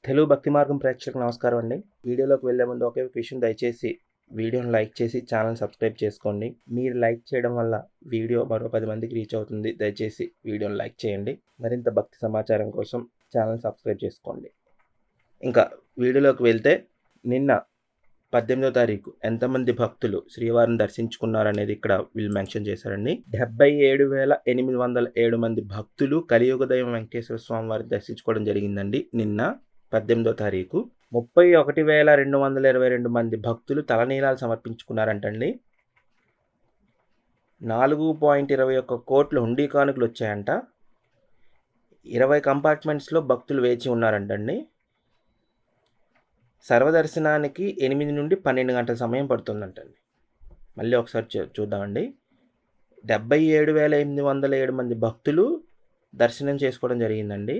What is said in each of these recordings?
తెలుగు భక్తి మార్గం ప్రేక్షకులకు నమస్కారం అండి. వీడియోలోకి వెళ్ళే ముందు ఒకే విషయం, దయచేసి వీడియోని లైక్ చేసి ఛానల్ సబ్స్క్రైబ్ చేసుకోండి. మీరు లైక్ చేయడం వల్ల వీడియో మరో 10 మందికి రీచ్ అవుతుంది. దయచేసి వీడియోని లైక్ చేయండి. మరింత భక్తి సమాచారం కోసం ఛానల్ సబ్స్క్రైబ్ చేసుకోండి. ఇంకా వీడియోలోకి వెళ్తే, నిన్న 18వ తారీఖు ఎంతమంది భక్తులు శ్రీవారిని దర్శించుకున్నారనేది ఇక్కడ వీళ్ళు మెన్షన్ చేశారండి. 77,807 మంది భక్తులు కలియుగ దైవం వెంకటేశ్వర స్వామి వారిని దర్శించుకోవడం జరిగిందండి. నిన్న 18వ తారీఖు 31,222 మంది భక్తులు తలనీలాలు సమర్పించుకున్నారంటండి. 4.21 కోట్ల హుండీ కానుకలు వచ్చాయంట. 20 కంపార్ట్మెంట్స్లో భక్తులు వేచి ఉన్నారంటండి. సర్వదర్శనానికి 8 నుండి 12 గంటల సమయం పడుతుందంటండి. మళ్ళీ ఒకసారి చూద్దామండి. 77,807 మంది భక్తులు దర్శనం చేసుకోవడం జరిగిందండి.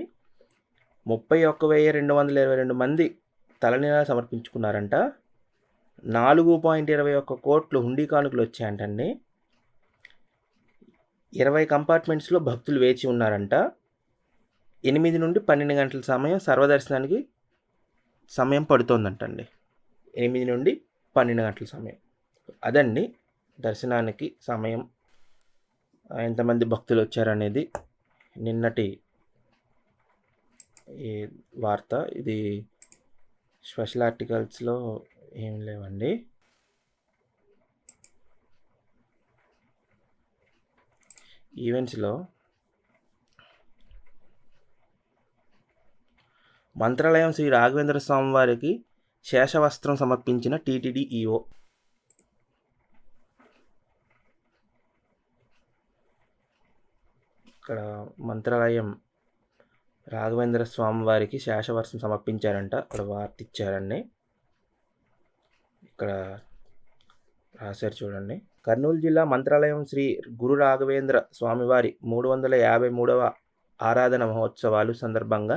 31,222 మంది తలనీలాలు సమర్పించుకున్నారంట. 4.21 కోట్లు హుండీ కానుకలు వచ్చాయంటండి. 20 కంపార్ట్మెంట్స్లో భక్తులు వేచి ఉన్నారంట. 8 నుండి 12 గంటల సమయం సర్వదర్శనానికి సమయం పడుతుందంటండి. 8 నుండి 12 గంటల సమయం అదండి దర్శనానికి సమయం. ఎంతమంది భక్తులు వచ్చారనేది నిన్నటి ఈ వార్త. ఇది స్పెషల్ ఆర్టికల్స్లో ఏం లేవండి. ఈవెంట్స్లో మంత్రాలయం శ్రీ రాఘవేంద్ర స్వామి వారికి శేషవస్త్రం సమర్పించిన టీటీడీ ఈఓ. ఇక్కడ మంత్రాలయం రాఘవేంద్ర స్వామి వారికి శేషవస్త్రం సమర్పించారంట. ఇక్కడ వార్త ఇచ్చారండి. ఇక్కడ రాశారు చూడండి. కర్నూలు జిల్లా మంత్రాలయం శ్రీ గురు రాఘవేంద్ర స్వామివారి 353వ ఆరాధన మహోత్సవాలు సందర్భంగా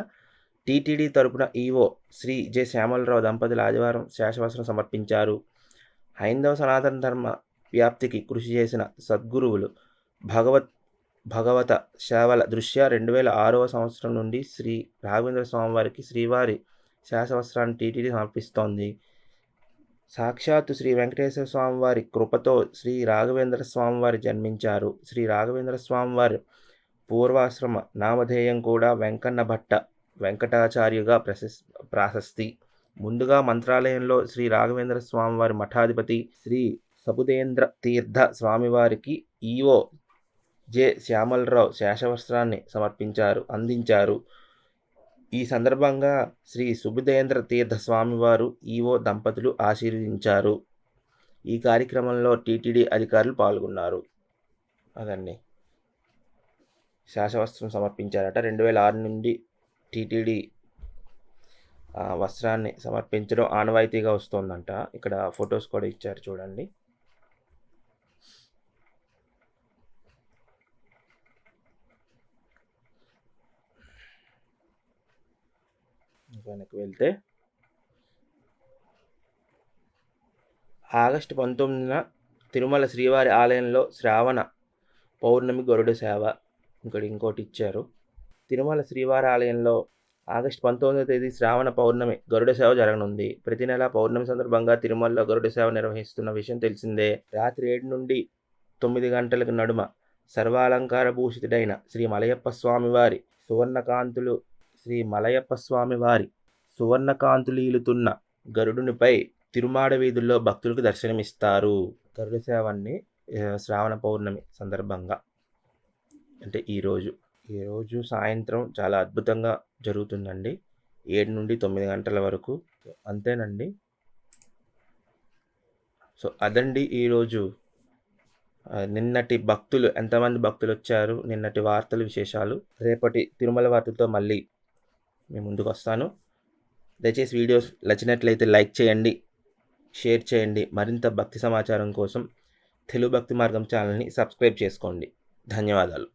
టీటీడీ తరపున ఈఓ శ్రీ జె శ్యామలరావు దంపతులు ఆదివారం శేషవస్త్రం సమర్పించారు. హైందవ సనాతన ధర్మ వ్యాప్తికి కృషి చేసిన సద్గురువులు భగవత సేవల దృష్ట్యా 2006వ సంవత్సరం నుండి శ్రీ రాఘవేంద్ర స్వామివారికి శ్రీవారి శేషవస్త్రాన్ని టీటీడీ సమర్పిస్తోంది. సాక్షాత్తు శ్రీ వెంకటేశ్వర స్వామివారి కృపతో శ్రీ రాఘవేంద్ర స్వామివారి జన్మించారు. శ్రీ రాఘవేంద్ర స్వామివారి పూర్వాశ్రమ నామధేయం కూడా వెంకన్న భట్ట వెంకటాచార్యుగా ప్రాశస్తి. ముందుగా మంత్రాలయంలో శ్రీ రాఘవేంద్ర స్వామివారి మఠాధిపతి శ్రీ సబుదేంద్ర తీర్థ స్వామివారికి ఈఓ జె శ్యామలరావు శేషవస్త్రాన్ని అందించారు. ఈ సందర్భంగా శ్రీ సుబుదేంద్ర తీర్థ స్వామివారు ఈఓ దంపతులు ఆశీర్వదించారు. ఈ కార్యక్రమంలో టీటీడీ అధికారులు పాల్గొన్నారు. అదండి, శేషవస్త్రం సమర్పించారట. 2006 నుండి టీటీడీ వస్త్రాన్ని సమర్పించడం ఆనవాయితీగా వస్తుందంట. ఇక్కడ ఫొటోస్ కూడా ఇచ్చారు చూడండి. వెనక్కి వెళ్తే, ఆగస్టు 19న తిరుమల శ్రీవారి ఆలయంలో శ్రావణ పౌర్ణమి గరుడ సేవ. ఇంకోటి ఇచ్చారు. తిరుమల శ్రీవారి ఆలయంలో ఆగస్టు 19వ తేదీ శ్రావణ పౌర్ణమి గరుడ సేవ జరగనుంది. ప్రతి నెల పౌర్ణమి సందర్భంగా తిరుమలలో గరుడ సేవ నిర్వహిస్తున్న విషయం తెలిసిందే. రాత్రి 7 నుండి 9 గంటలకు నడుమ సర్వాలంకార భూషితుడైన శ్రీ మలయప్ప స్వామివారి సువర్ణకాంతులీలుతున్న గరుడునిపై తిరుమాడ వీధుల్లో భక్తులకు దర్శనమిస్తారు. గరుడ సేవని శ్రావణ పౌర్ణమి సందర్భంగా, అంటే ఈరోజు సాయంత్రం చాలా అద్భుతంగా జరుగుతుందండి. 7 నుండి 9 గంటల వరకు. అంతేనండి. సో అదండి ఈరోజు నిన్నటి భక్తులు, ఎంతమంది భక్తులు వచ్చారు, నిన్నటి వార్తలు విశేషాలు. రేపటి తిరుమల వార్తలతో మళ్ళీ మీ ముందుకు వస్తాను. దయచేసి వీడియోస్ నచ్చినట్లయితే లైక్ చేయండి, షేర్ చేయండి. మరింత భక్తి సమాచారం కోసం తెలుగు భక్తి మార్గం ఛానల్ని సబ్స్క్రైబ్ చేసుకోండి. ధన్యవాదాలు.